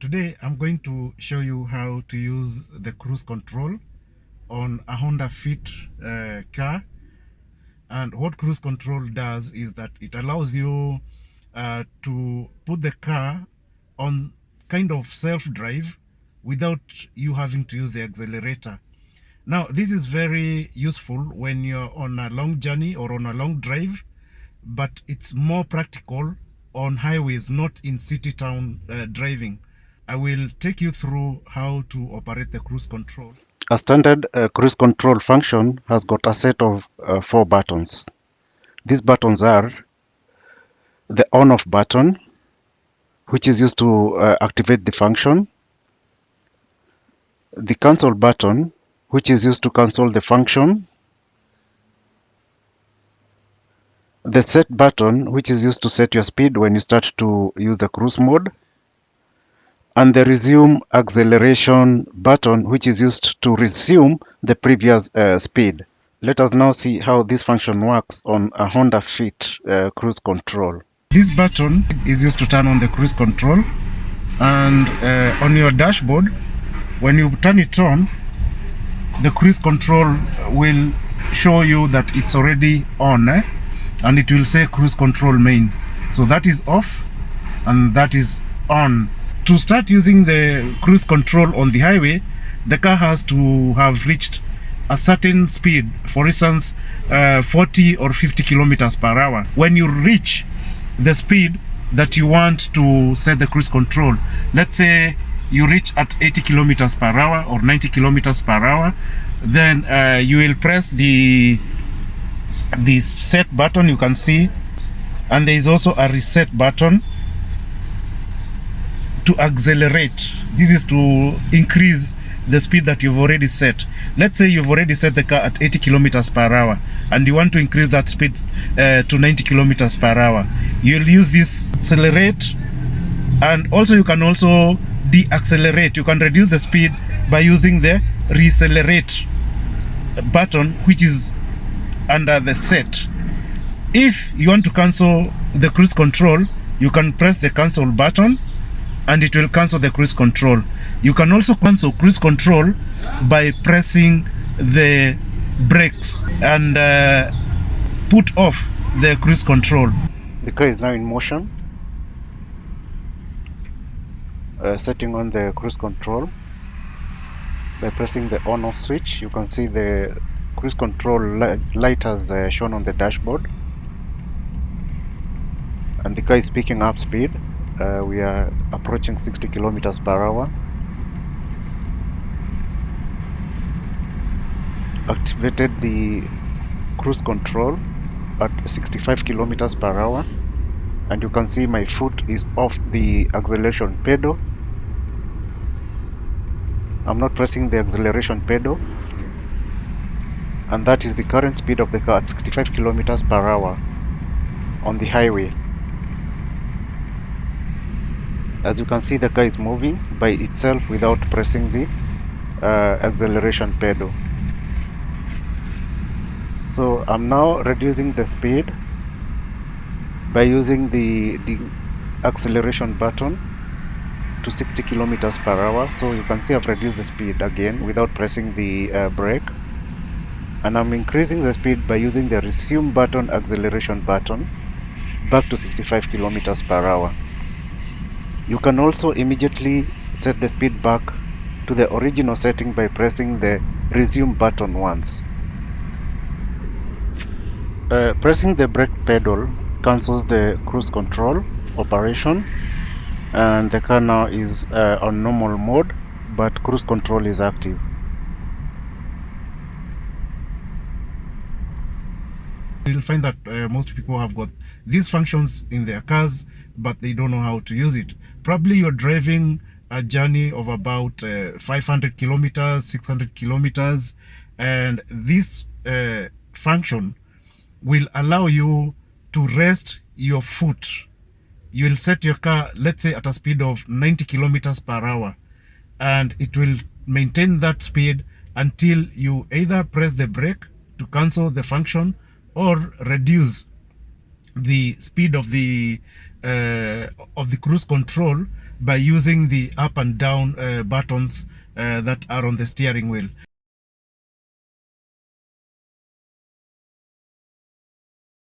Today I'm going to show you how to use the cruise control on a Honda Fit car. And what cruise control does is that it allows you to put the car on kind of self-drive without you having to use the accelerator. Now, this is very useful when you're on a long journey or on a long drive, but it's more practical on highways, not in city town driving. I will take you through how to operate the cruise control. A standard cruise control function has got a set of 4 buttons. These buttons are the on-off button, which is used to activate the function, the cancel button, which is used to cancel the function, the set button, which is used to set your speed when you start to use the cruise mode, and the resume acceleration button, which is used to resume the previous speed. Let us now see how this function works on a Honda Fit cruise control. This button is used to turn on the cruise control, and on your dashboard, when you turn it on, the cruise control will show you that it's already on, and it will say cruise control main. So that is off and that is on. To start using the cruise control on the highway, the car has to have reached a certain speed, for instance 40 or 50 kilometers per hour. When you reach the speed that you want to set the cruise control, let's say you reach at 80 kilometers per hour or 90 kilometers per hour, then you will press the set button, you can see, and there is also a reset button to accelerate. This is to increase the speed that you've already set. Let's say you've already set the car at 80 kilometers per hour and you want to increase that speed to 90 kilometers per hour. You'll use this accelerate, and also you can also deaccelerate. You can reduce the speed by using the reaccelerate button, which is under the set. If you want to cancel the cruise control, you can press the cancel button and it will cancel the cruise control. You can also cancel cruise control by pressing the brakes and put off the cruise control. The car is now in motion. Setting on the cruise control by pressing the on-off switch, you can see the cruise control light has shown on the dashboard, and the car is picking up speed. We are approaching 60 kilometers per hour. Activated the cruise control at 65 kilometers per hour, and you can see my foot is off the acceleration pedal. I'm not pressing the acceleration pedal, and that is the current speed of the car at 65 kilometers per hour on the highway. As you can see, the car is moving by itself without pressing the acceleration pedal. So I'm now reducing the speed by using the acceleration button to 60 kilometers per hour. So you can see I've reduced the speed again without pressing the brake, and I'm increasing the speed by using the resume button, acceleration button, back to 65 kilometers per hour. You can also immediately set the speed back to the original setting by pressing the resume button once. Pressing the brake pedal cancels the cruise control operation, and the car now is on normal mode, but cruise control is active. You'll find that most people have got these functions in their cars, but they don't know how to use it. Probably you're driving a journey of about 500 kilometers, 600 kilometers, and this function will allow you to rest your foot. You will set your car, let's say, at a speed of 90 kilometers per hour, and it will maintain that speed until you either press the brake to cancel the function or reduce the speed of the cruise control by using the up and down buttons that are on the steering wheel.